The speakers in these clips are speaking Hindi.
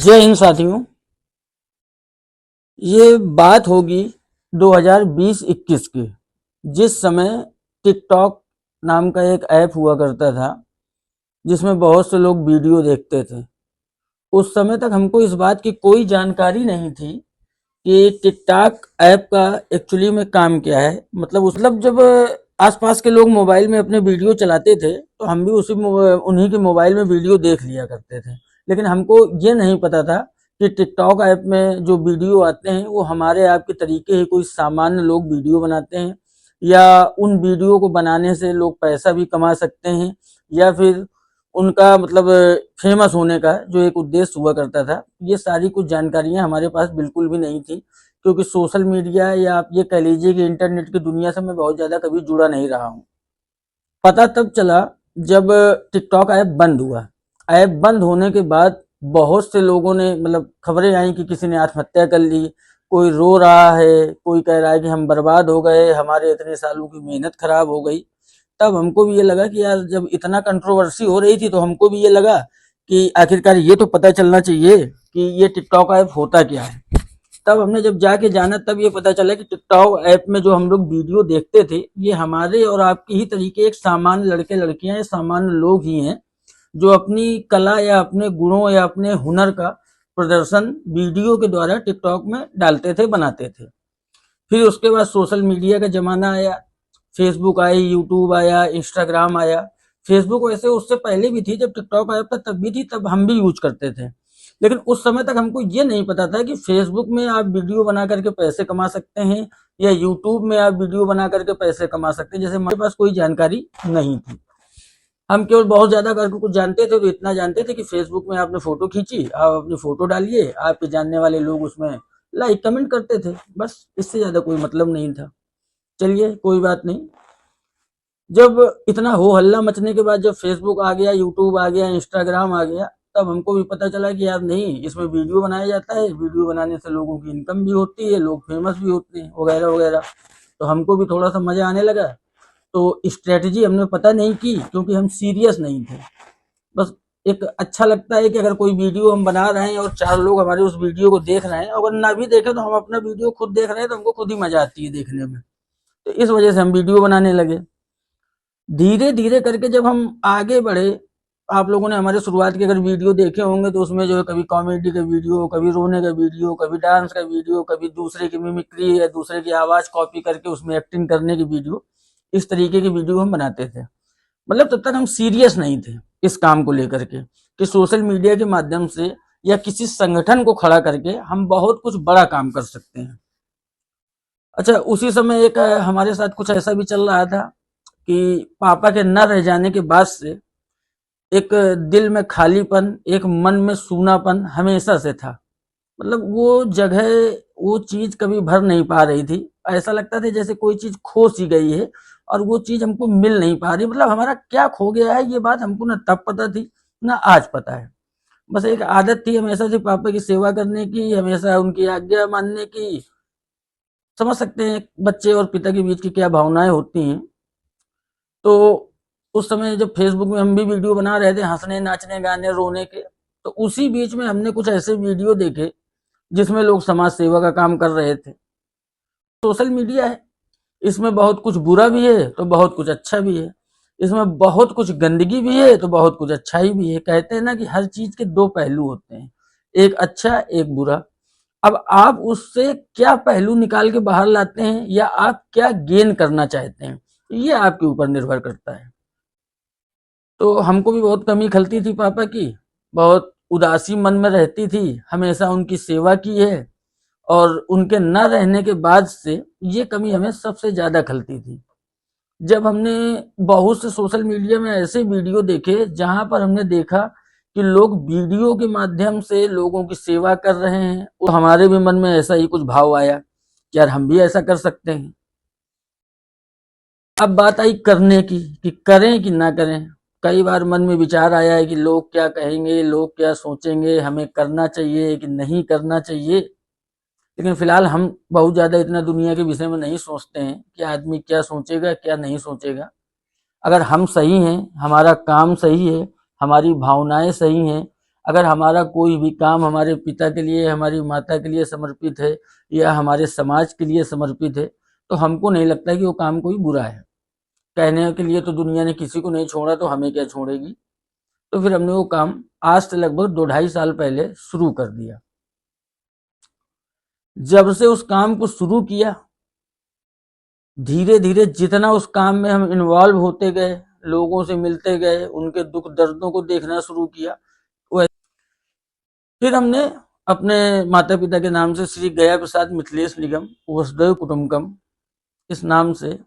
जय हिंद साथियों। ये बात होगी 2020-21 की, जिस समय टिकटॉक नाम का एक ऐप हुआ करता था जिसमें बहुत से लोग वीडियो देखते थे। उस समय तक हमको इस बात की कोई जानकारी नहीं थी कि टिकटॉक ऐप का एक्चुअली में काम क्या है। मतलब जब आसपास के लोग मोबाइल में अपने वीडियो चलाते थे तो हम भी उन्हीं के मोबाइल में वीडियो देख लिया करते थे, लेकिन हमको ये नहीं पता था कि टिकटॉक ऐप में जो वीडियो आते हैं वो हमारे ऐप के तरीके ही कोई सामान्य लोग वीडियो बनाते हैं, या उन वीडियो को बनाने से लोग पैसा भी कमा सकते हैं, या फिर उनका फेमस होने का जो एक उद्देश्य हुआ करता था। ये सारी कुछ जानकारियां हमारे पास बिल्कुल भी नहीं थी, क्योंकि सोशल मीडिया या आप ये कह लीजिए कि इंटरनेट की दुनिया से मैं बहुत ज़्यादा कभी जुड़ा नहीं रहा हूँ। पता तब चला जब टिकटॉक ऐप बंद हुआ। ऐप बंद होने के बाद बहुत से लोगों ने खबरें आई कि किसी ने आत्महत्या कर ली, कोई रो रहा है, कोई कह रहा है कि हम बर्बाद हो गए, हमारे इतने सालों की मेहनत खराब हो गई। तब हमको भी ये लगा कि यार, जब इतना कंट्रोवर्सी हो रही थी तो हमको भी ये लगा कि आखिरकार ये तो पता चलना चाहिए कि ये टिकटॉक ऐप होता क्या है। तब हमने जब जाके जाना तब ये पता चला कि टिकटॉक ऐप में जो हम लोग वीडियो देखते थे ये हमारे और आपके ही तरीके एक सामान्य लड़के लड़कियां या सामान्य लोग ही हैं, जो अपनी कला या अपने गुणों या अपने हुनर का प्रदर्शन वीडियो के द्वारा टिकटॉक में डालते थे, बनाते थे। फिर उसके बाद सोशल मीडिया का जमाना आया, फेसबुक आई, यूट्यूब आया, इंस्टाग्राम आया। फेसबुक वैसे उससे पहले भी थी, जब टिकटॉक आया था तब भी थी, तब हम भी यूज करते थे। लेकिन उस समय तक हमको ये नहीं पता था कि फेसबुक में आप वीडियो बना करके पैसे कमा सकते हैं, या यूट्यूब में आप वीडियो बना करके पैसे कमा सकते हैं। जैसे हमारे पास कोई जानकारी नहीं थी, हम केवल बहुत ज्यादा करके कुछ जानते थे, तो इतना जानते थे कि फेसबुक में आपने फोटो खींची, आप अपनी फोटो डालिए, आपके जानने वाले लोग उसमें लाइक कमेंट करते थे, बस इससे ज्यादा कोई मतलब नहीं था। चलिए कोई बात नहीं। जब इतना हो हल्ला मचने के बाद जब फेसबुक आ गया, यूट्यूब आ गया, इंस्टाग्राम आ गया, तब हमको भी पता चला कि यार नहीं, इसमें वीडियो बनाया जाता है, वीडियो बनाने से लोगों की इनकम भी होती है, लोग फेमस भी होते हैं, वगैरह वगैरह। तो हमको भी थोड़ा सा मजा आने लगा। तो स्ट्रेटजी हमने पता नहीं की, क्योंकि हम सीरियस नहीं थे। बस एक अच्छा लगता है कि अगर कोई वीडियो हम बना रहे हैं और 4 लोग हमारे उस वीडियो को देख रहे हैं, अगर ना भी देखें तो हम अपना वीडियो खुद देख रहे हैं तो हमको खुद ही मजा आती है देखने में। तो इस वजह से हम वीडियो बनाने लगे। धीरे धीरे करके जब हम आगे बढ़े, आप लोगों ने हमारे शुरुआत के अगर वीडियो देखे होंगे तो उसमें जो है कभी कॉमेडी का वीडियो, कभी रोने का वीडियो, कभी डांस का वीडियो, कभी दूसरे की मिमिक्री या दूसरे की आवाज कॉपी करके उसमें एक्टिंग करने की वीडियो, इस तरीके की वीडियो हम बनाते थे। तब तक हम सीरियस नहीं थे इस काम को लेकर के कि सोशल मीडिया के माध्यम से या किसी संगठन को खड़ा करके हम बहुत कुछ बड़ा काम कर सकते हैं। अच्छा, उसी समय एक हमारे साथ कुछ ऐसा भी चल रहा था कि पापा के न रह जाने के बाद से एक दिल में खालीपन, एक मन में सूनापन हमेशा से था। वो जगह, वो चीज कभी भर नहीं पा रही थी। ऐसा लगता था जैसे कोई चीज खो सी गई है और वो चीज हमको मिल नहीं पा रही। हमारा क्या खो गया है, ये बात हमको ना तब पता थी ना आज पता है। बस एक आदत थी हमेशा से पापा की सेवा करने की, हमेशा उनकी आज्ञा मानने की। समझ सकते हैं बच्चे और पिता के बीच की क्या भावनाएं होती हैं। तो उस समय जब फेसबुक में हम भी वीडियो बना रहे थे, हंसने, नाचने, गाने, रोने के, तो उसी बीच में हमने कुछ ऐसे वीडियो देखे जिसमें लोग समाज सेवा का काम कर रहे थे। सोशल मीडिया है, इसमें बहुत कुछ बुरा भी है तो बहुत कुछ अच्छा भी है, इसमें बहुत कुछ गंदगी भी है तो बहुत कुछ अच्छाई भी है। कहते हैं ना कि हर चीज के 2 पहलू होते हैं, एक अच्छा एक बुरा। अब आप उससे क्या पहलू निकाल के बाहर लाते हैं या आप क्या गेन करना चाहते हैं, ये आपके ऊपर निर्भर करता है। तो हमको भी बहुत कमी खलती थी पापा की, बहुत उदासी मन में रहती थी, हमेशा उनकी सेवा की है, और उनके न रहने के बाद से ये कमी हमें सबसे ज्यादा खलती थी। जब हमने बहुत से सोशल मीडिया में ऐसे वीडियो देखे जहां पर हमने देखा कि लोग वीडियो के माध्यम से लोगों की सेवा कर रहे हैं, तो हमारे भी मन में ऐसा ही कुछ भाव आया कि यार हम भी ऐसा कर सकते हैं। अब बात आई करने की कि करें कि ना करें। कई बार मन में विचार आया है कि लोग क्या कहेंगे, लोग क्या सोचेंगे, हमें करना चाहिए कि नहीं करना चाहिए। लेकिन फिलहाल हम बहुत ज्यादा इतना दुनिया के विषय में नहीं सोचते हैं कि आदमी क्या सोचेगा क्या नहीं सोचेगा। अगर हम सही हैं, हमारा काम सही है, हमारी भावनाएं सही हैं, अगर हमारा कोई भी काम हमारे पिता के लिए, हमारी माता के लिए समर्पित है या हमारे समाज के लिए समर्पित है, तो हमको नहीं लगता कि वो काम कोई बुरा है। कहने के लिए तो दुनिया ने किसी को नहीं छोड़ा, तो हमें क्या छोड़ेगी। तो फिर हमने वो काम आज से लगभग 2-2.5 साल पहले शुरू कर दिया। जब से उस काम को शुरू किया, धीरे धीरे जितना उस काम में हम इन्वॉल्व होते गए, लोगों से मिलते गए, उनके दुख दर्दों को देखना शुरू किया, फिर हमने अपने माता पिता के नाम से श्री गया प्रसाद मिथिलेश निगम वसुधैव कुटुंबकम इस नाम से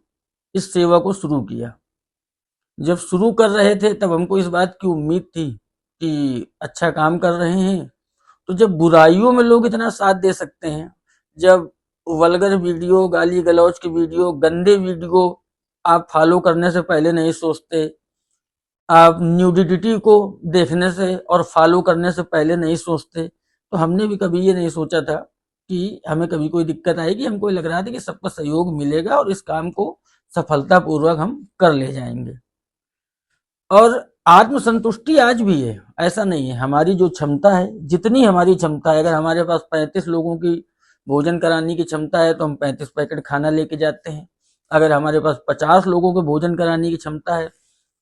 इस सेवा को शुरू किया। जब शुरू कर रहे थे तब हमको इस बात की उम्मीद थी कि अच्छा काम कर रहे हैं, तो जब बुराइयों में लोग इतना साथ दे सकते हैं, जब वल्गर वीडियो, गाली गलौज के वीडियो, गंदे वीडियो आप फॉलो करने से पहले नहीं सोचते, आप न्यूडिटी को देखने से और फॉलो करने से पहले नहीं सोचते, तो हमने भी कभी ये नहीं सोचा था कि हमें कभी कोई दिक्कत आएगी। हमको लग रहा था कि सबका सहयोग मिलेगा और इस काम को सफलतापूर्वक हम कर ले जाएंगे। और आत्मसंतुष्टि आज भी है, ऐसा नहीं है। हमारी जो क्षमता है, जितनी हमारी क्षमता है, अगर हमारे पास 35 लोगों की भोजन कराने की क्षमता है तो हम 35 पैकेट खाना लेके जाते हैं। अगर हमारे पास 50 लोगों को भोजन कराने की क्षमता है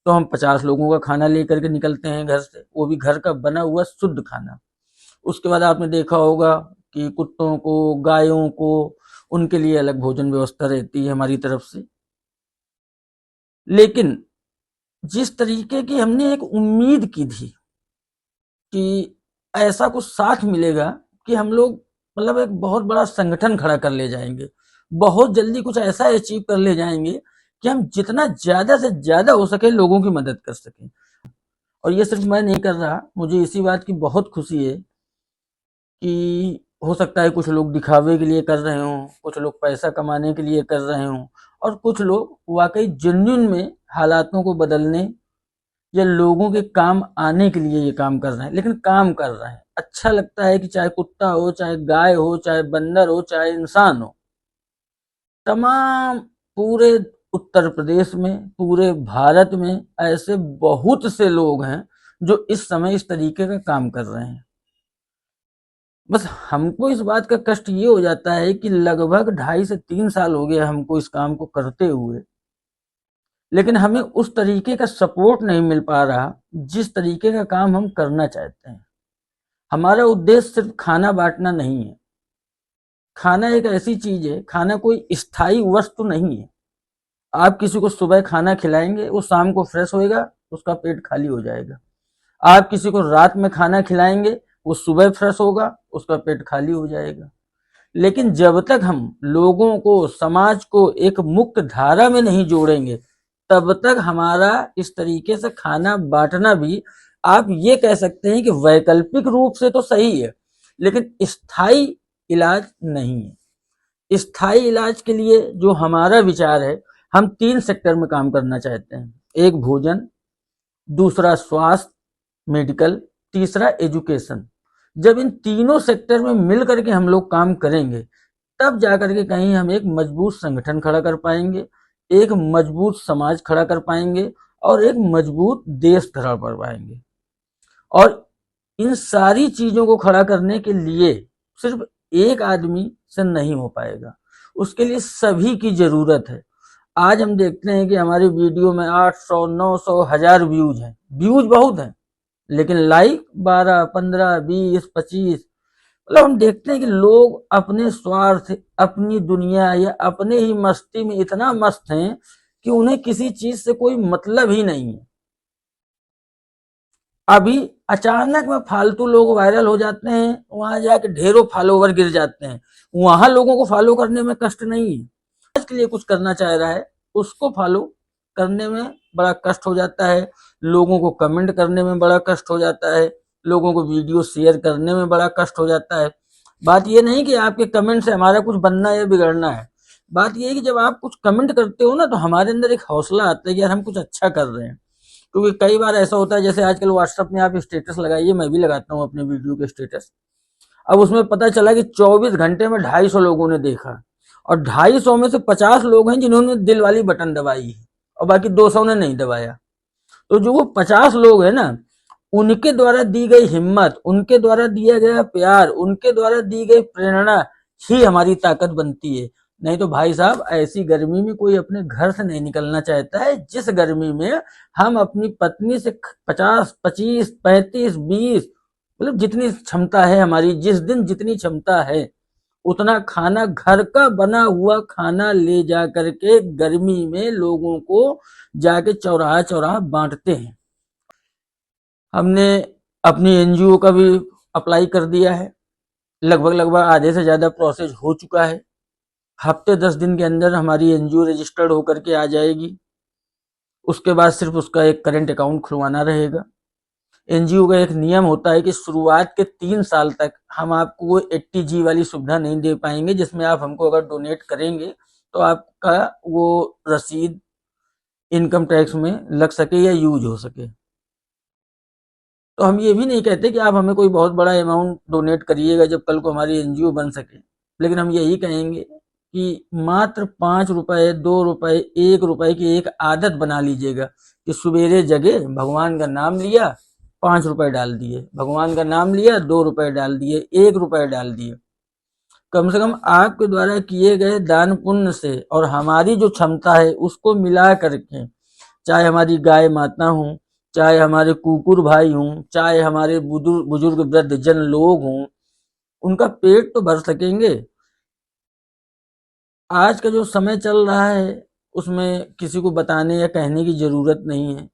तो हम 50 लोगों का खाना लेकर के निकलते हैं घर से, वो भी घर का बना हुआ शुद्ध खाना। उसके बाद आपने देखा होगा कि कुत्तों को, गायों को, उनके लिए अलग भोजन व्यवस्था रहती है हमारी तरफ से। लेकिन जिस तरीके की हमने एक उम्मीद की थी कि ऐसा कुछ साथ मिलेगा कि हम लोग मतलब एक बहुत बड़ा संगठन खड़ा कर ले जाएंगे, बहुत जल्दी कुछ ऐसा अचीव कर ले जाएंगे कि हम जितना ज्यादा से ज्यादा हो सके लोगों की मदद कर सकें। और ये सिर्फ मैं नहीं कर रहा, मुझे इसी बात की बहुत खुशी है कि हो सकता है कुछ लोग दिखावे के लिए कर रहे हों, कुछ लोग पैसा कमाने के लिए कर रहे हों, और कुछ लोग वाकई जेन्युइन में हालातों को बदलने या लोगों के काम आने के लिए ये काम कर रहे हैं। लेकिन काम कर रहे हैं, अच्छा लगता है कि चाहे कुत्ता हो, चाहे गाय हो, चाहे बंदर हो, चाहे इंसान हो, तमाम पूरे उत्तर प्रदेश में, पूरे भारत में ऐसे बहुत से लोग हैं जो इस समय इस तरीके का काम कर रहे हैं। बस हमको इस बात का कष्ट ये हो जाता है कि लगभग 2.5 से 3 साल हो गया हमको इस काम को करते हुए, लेकिन हमें उस तरीके का सपोर्ट नहीं मिल पा रहा जिस तरीके का काम हम करना चाहते हैं। हमारा उद्देश्य सिर्फ खाना बांटना नहीं है। खाना एक ऐसी चीज है, खाना कोई स्थायी वस्तु नहीं है। आप किसी को सुबह खाना खिलाएंगे, वो शाम को फ्रेश होएगा, उसका पेट खाली हो जाएगा। आप किसी को रात में खाना खिलाएंगे, वो सुबह फ्रेश होगा, उसका पेट खाली हो जाएगा। लेकिन जब तक हम लोगों को, समाज को एक मुक्त धारा में नहीं जोड़ेंगे, तब तक हमारा इस तरीके से खाना बांटना भी, आप ये कह सकते हैं कि वैकल्पिक रूप से तो सही है, लेकिन स्थायी इलाज नहीं है। स्थायी इलाज के लिए जो हमारा विचार है, हम 3 सेक्टर में काम करना चाहते हैं। एक भोजन, दूसरा स्वास्थ्य मेडिकल, तीसरा एजुकेशन। जब इन तीनों सेक्टर में मिल करके हम लोग काम करेंगे, तब जाकर के कहीं हम एक मजबूत संगठन खड़ा कर पाएंगे, एक मजबूत समाज खड़ा कर पाएंगे और एक मजबूत देश खड़ा कर पाएंगे। और इन सारी चीजों को खड़ा करने के लिए सिर्फ एक आदमी से नहीं हो पाएगा, उसके लिए सभी की जरूरत है। आज हम देखते हैं कि हमारी वीडियो में 800, 900, 1000 व्यूज हैं। व्यूज बहुत हैं, लेकिन लाइक 12, 15, 20, 25। मतलब हम देखते हैं कि लोग अपने स्वार्थ, अपनी दुनिया या अपने ही मस्ती में इतना मस्त हैं कि उन्हें किसी चीज से कोई मतलब ही नहीं है। अभी अचानक में फालतू लोग वायरल हो जाते हैं, वहां जाके ढेरों फॉलोवर गिर जाते हैं। वहां लोगों को फॉलो करने में कष्ट नहीं है। के लिए कुछ करना चाह रहा है, उसको फॉलो करने में बड़ा कष्ट हो जाता है, लोगों को कमेंट करने में बड़ा कष्ट हो जाता है, लोगों को वीडियो शेयर करने में बड़ा कष्ट हो जाता है। बात ये नहीं कि आपके कमेंट से हमारा कुछ बनना या बिगड़ना है। बात ये है कि जब आप कुछ कमेंट करते हो ना, तो हमारे अंदर एक हौसला आता है कि यार हम कुछ अच्छा कर रहे हैं। क्योंकि कई बार ऐसा होता है, जैसे आजकल व्हाट्सएप में आप स्टेटस लगाइए, मैं भी लगाता हूँ अपने वीडियो के स्टेटस। अब उसमें पता चला कि 24 घंटे में 250 लोगों ने देखा, और 250 में से 50 लोग हैं जिन्होंने दिल वाली बटन दबाई है और बाकी 200 ने नहीं दबाया। तो जो वो 50 लोग हैं ना, उनके द्वारा दी गई हिम्मत, उनके द्वारा दिया गया प्यार, उनके द्वारा दी गई प्रेरणा ही हमारी ताकत बनती है। नहीं तो भाई साहब, ऐसी गर्मी में कोई अपने घर से नहीं निकलना चाहता है जिस गर्मी में हम अपनी पत्नी से 50, 25, 35, 20, मतलब जितनी क्षमता है हमारी, जिस दिन जितनी क्षमता है उतना खाना, घर का बना हुआ खाना ले जा करके गर्मी में लोगों को जाके चौराहा चौराहा बांटते हैं। हमने अपनी एनजीओ का भी अप्लाई कर दिया है। लगभग लगभग आधे से ज़्यादा प्रोसेस हो चुका है। हफ्ते 10 दिन के अंदर हमारी एनजीओ रजिस्टर्ड होकर के आ जाएगी। उसके बाद सिर्फ उसका एक करेंट अकाउंट खुलवाना रहेगा। एनजीओ का एक नियम होता है कि शुरुआत के 3 साल तक हम आपको 80G वाली सुविधा नहीं दे पाएंगे, जिसमें आप हमको अगर डोनेट करेंगे तो आपका वो रसीद इनकम टैक्स में लग सके या यूज हो सके। तो हम ये भी नहीं कहते कि आप हमें कोई बहुत बड़ा अमाउंट डोनेट करिएगा जब कल को हमारी एनजीओ बन सके, लेकिन हम यही कहेंगे कि मात्र 5 रुपए, 2 रुपए, 1 रुपए की एक आदत बना लीजिएगा कि सुबेरे जगे, भगवान का नाम लिया, 5 रुपए डाल दिए, भगवान का नाम लिया, 2 रुपए डाल दिए, 1 रुपए डाल दिए। कम से कम आपके द्वारा किए गए दान पुण्य से और हमारी जो क्षमता है उसको मिला करके, चाहे हमारी गाय माता हों, चाहे हमारे कुकुर भाई हों, चाहे हमारे बुजुर्ग वृद्ध जन लोग हों, उनका पेट तो भर सकेंगे। आज का जो समय चल रहा है उसमें किसी को बताने या कहने की जरूरत नहीं है।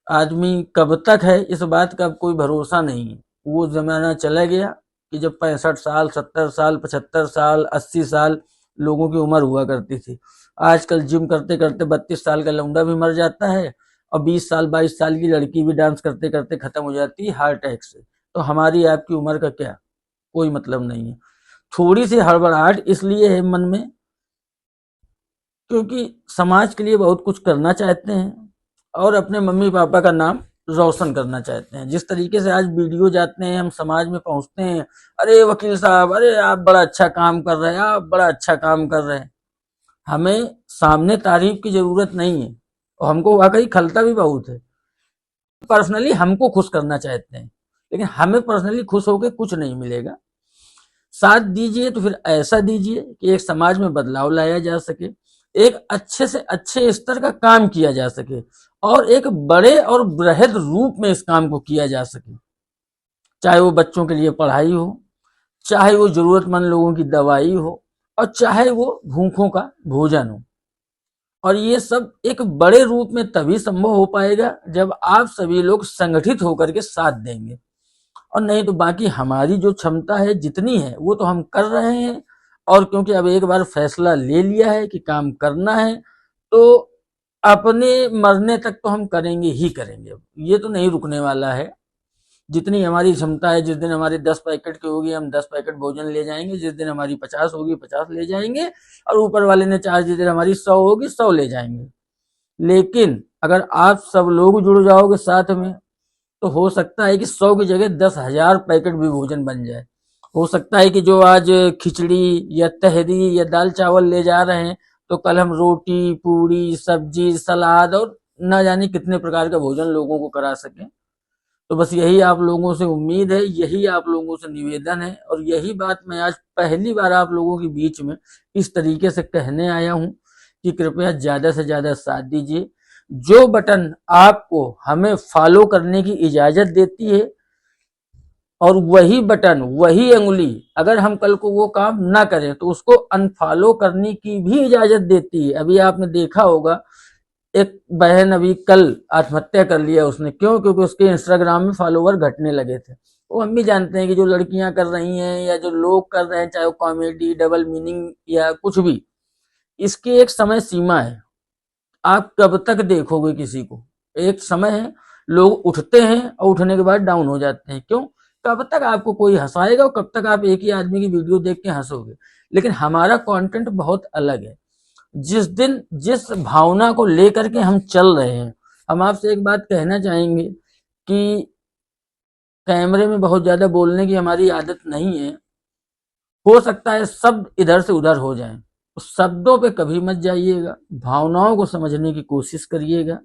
आदमी कब तक है इस बात का कोई भरोसा नहीं है। वो जमाना चला गया कि जब 65 साल, 70 साल, 75 साल, 80 साल लोगों की उम्र हुआ करती थी। आजकल जिम करते करते 32 साल का लौंडा भी मर जाता है और 20 साल, 22 साल की लड़की भी डांस करते करते खत्म हो जाती है हार्ट अटैक से। तो हमारी आपकी उम्र का क्या कोई मतलब नहीं है। थोड़ी सी हड़बड़ाहट इसलिए है मन में क्योंकि समाज के लिए बहुत कुछ करना चाहते हैं और अपने मम्मी पापा का नाम रोशन करना चाहते हैं। जिस तरीके से आज वीडियो जाते हैं, हम समाज में पहुंचते हैं, अरे वकील साहब, अरे आप बड़ा अच्छा काम कर रहे हैं, आप बड़ा अच्छा काम कर रहे हैं। हमें सामने तारीफ की जरूरत नहीं है और हमको वाकई खलता भी बहुत है। पर्सनली हमको खुश करना चाहते हैं, लेकिन हमें पर्सनली खुश होकर कुछ नहीं मिलेगा। साथ दीजिए तो फिर ऐसा दीजिए कि एक समाज में बदलाव लाया जा सके, एक अच्छे से अच्छे स्तर का काम किया जा सके और एक बड़े और बृहद रूप में इस काम को किया जा सके। चाहे वो बच्चों के लिए पढ़ाई हो, चाहे वो जरूरतमंद लोगों की दवाई हो और चाहे वो भूखों का भोजन हो। और ये सब एक बड़े रूप में तभी संभव हो पाएगा जब आप सभी लोग संगठित होकर के साथ देंगे। और नहीं तो बाकी हमारी जो क्षमता है जितनी है वो तो हम कर रहे हैं। और क्योंकि अब एक बार फैसला ले लिया है कि काम करना है तो अपने मरने तक तो हम करेंगे ही करेंगे। ये तो नहीं रुकने वाला है। जितनी हमारी क्षमता है, जिस दिन हमारी 10 पैकेट की होगी हम 10 पैकेट भोजन ले जाएंगे, जिस दिन हमारी 50 होगी 50 ले जाएंगे और ऊपर वाले ने चार्ज जिस दिन हमारी 100 होगी 100 ले जाएंगे। लेकिन अगर आप सब लोग जुड़ जाओगे साथ में तो हो सकता है कि 100 की जगह 10,000 पैकेट भी भोजन बन जाए। हो सकता है कि जो आज खिचड़ी या तहरी या दाल चावल ले जा रहे हैं तो कल हम रोटी, पूरी, सब्जी, सलाद और न जाने कितने प्रकार का भोजन लोगों को करा सकें। तो बस यही आप लोगों से उम्मीद है, यही आप लोगों से निवेदन है और यही बात मैं आज पहली बार आप लोगों के बीच में इस तरीके से कहने आया हूं कि कृपया ज्यादा से ज्यादा साथ दीजिए। जो बटन आपको हमें फॉलो करने की इजाजत देती है और वही बटन, वही अंगुली अगर हम कल को वो काम ना करें तो उसको अनफॉलो करने की भी इजाजत देती है। अभी आपने देखा होगा एक बहन अभी कल आत्महत्या कर लिया उसने। क्यों? क्योंकि उसके इंस्टाग्राम में फॉलोवर घटने लगे थे। वो हम भी जानते हैं कि जो लड़कियां कर रही हैं या जो लोग कर रहे हैं, चाहे वो कॉमेडी, डबल मीनिंग या कुछ भी, इसकी एक समय सीमा है। आप कब तक देखोगे किसी को? एक समय है, लोग उठते हैं और उठने के बाद डाउन हो जाते हैं। क्यों? कब तक आपको कोई हंसाएगा और कब तक आप एक ही आदमी की वीडियो देख के हंसोगे? लेकिन हमारा कंटेंट बहुत अलग है। जिस दिन जिस भावना को लेकर के हम चल रहे हैं, हम आपसे एक बात कहना चाहेंगे कि कैमरे में बहुत ज्यादा बोलने की हमारी आदत नहीं है। हो सकता है शब्द इधर से उधर हो जाएं, तो शब्दों पे कभी मत जाइएगा, भावनाओं को समझने की कोशिश करिएगा।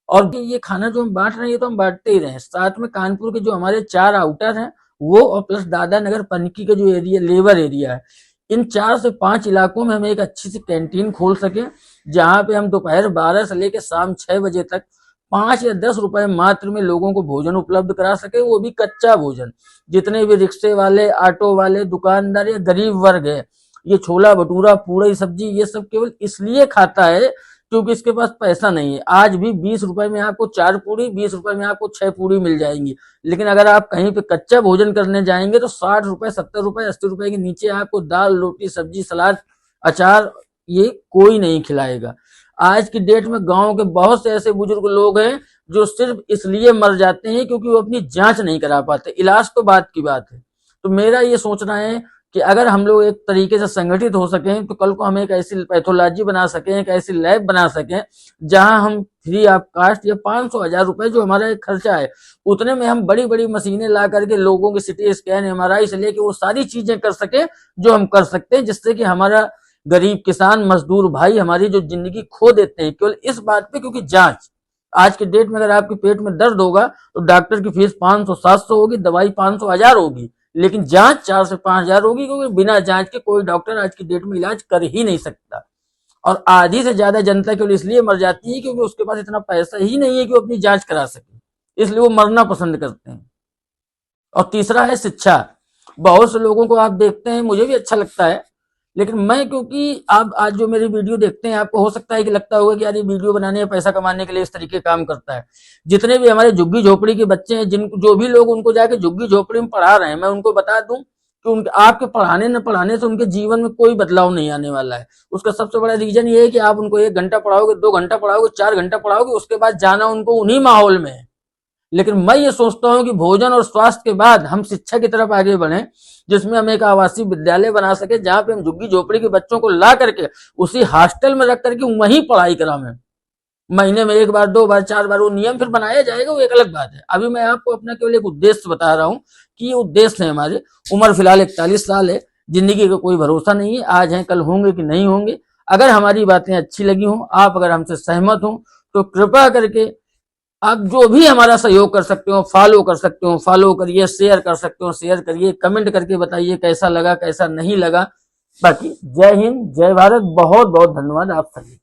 और ये खाना जो हम बांट रहे हैं ये तो हम बांटते ही रहे हैं, साथ में कानपुर के जो हमारे 4 आउटर हैं वो, और प्लस दादा नगर पनकी का जो एरिया लेबर एरिया है, इन 4 से 5 इलाकों में हम एक अच्छी सी कैंटीन खोल सके, जहां पे हम दोपहर 12 से लेकर शाम 6 बजे तक 5 या 10 रुपए मात्र में लोगों को भोजन उपलब्ध करा सके, वो भी कच्चा भोजन। जितने भी रिक्शे वाले, ऑटो वाले, दुकानदार या गरीब वर्ग है, ये छोला भटूरा पूड़ी सब्जी ये सब केवल इसलिए खाता है क्योंकि इसके पास पैसा नहीं है। आज भी 20 रुपए में आपको 4 पूड़ी, 20 रुपए में आपको 6 पूड़ी मिल जाएंगी, लेकिन अगर आप कहीं पे कच्चा भोजन करने जाएंगे तो 60 रुपए, 70 रुपए, 80 रुपए के नीचे आपको दाल, रोटी, सब्जी, सलाद, अचार ये कोई नहीं खिलाएगा। आज की डेट में गांव के बहुत से ऐसे बुजुर्ग लोग हैं जो सिर्फ इसलिए मर जाते हैं क्योंकि वो अपनी जांच नहीं करा पाते। इलाज तो बात की बात है। तो मेरा ये सोचना है कि अगर हम लोग एक तरीके से संगठित हो सकें तो कल को हम एक ऐसी पैथोलॉजी बना सकें, एक ऐसी लैब बना सकें जहां हम फ्री ऑफ कास्ट या 500-1000 रुपए जो हमारा एक खर्चा है उतने में हम बड़ी बड़ी मशीनें ला करके लोगों के सिटी स्कैन, एमआरआई से लेके वो सारी चीजें कर सके जो हम कर सकते हैं, जिससे कि हमारा गरीब किसान, मजदूर भाई हमारी जो जिंदगी खो देते हैं केवल इस बात पे क्योंकि जांच। आज के डेट में अगर आपके पेट में दर्द होगा तो डॉक्टर की फीस 500-700 होगी, दवाई 500-1000 होगी, लेकिन जांच 4 से 5000 होगी, क्योंकि बिना जांच के कोई डॉक्टर आज की डेट में इलाज कर ही नहीं सकता। और आधी से ज्यादा जनता केवल इसलिए मर जाती है क्योंकि उसके पास इतना पैसा ही नहीं है कि वो अपनी जांच करा सके, इसलिए वो मरना पसंद करते हैं। और तीसरा है शिक्षा। बहुत से लोगों को आप देखते हैं, मुझे भी अच्छा लगता है, लेकिन मैं, क्योंकि आप आज जो मेरी वीडियो देखते हैं आपको हो सकता है कि लगता होगा कि यार ये वीडियो बनाने या पैसा कमाने के लिए इस तरीके काम करता है। जितने भी हमारे झुग्गी झोपड़ी के बच्चे हैं, जिन जो भी लोग उनको जाके झुग्गी झोपड़ी में पढ़ा रहे हैं, मैं उनको बता दूं कि उनके आपके पढ़ाने न पढ़ाने से उनके जीवन में कोई बदलाव नहीं आने वाला है। उसका सबसे बड़ा रीजन ये है कि आप उनको 1 घंटा पढ़ाओगे, 2 घंटा पढ़ाओगे, 4 घंटा पढ़ाओगे, उसके बाद जाना उनको उन्हीं माहौल में है। लेकिन मैं ये सोचता हूं कि भोजन और स्वास्थ्य के बाद हम शिक्षा की तरफ आगे बढ़े, जिसमें हम एक आवासीय विद्यालय बना सके जहां पे हम झुग्गी झोपड़ी के बच्चों को ला करके उसी हॉस्टल में रख करके वहीं पढ़ाई करावें। महीने में 1 बार, 2 बार, 4 बार, वो नियम फिर बनाया जाएगा, वो एक अलग बात है। अभी मैं आपको अपना केवल एक उद्देश्य बता रहा हूँ कि ये उद्देश्य है हमारे। उम्र फिलहाल 41 साल है, जिंदगी का कोई भरोसा नहीं है, आज है कल होंगे कि नहीं होंगे। अगर हमारी बातें अच्छी लगी हों, आप अगर हमसे सहमत हों, तो कृपया करके आप जो भी हमारा सहयोग कर सकते हो, फॉलो कर सकते हो, फॉलो करिए, शेयर कर सकते हो, शेयर करिए, कमेंट करके बताइए कैसा लगा, कैसा नहीं लगा। बाकी जय हिंद, जय भारत, बहुत बहुत धन्यवाद आप सभी।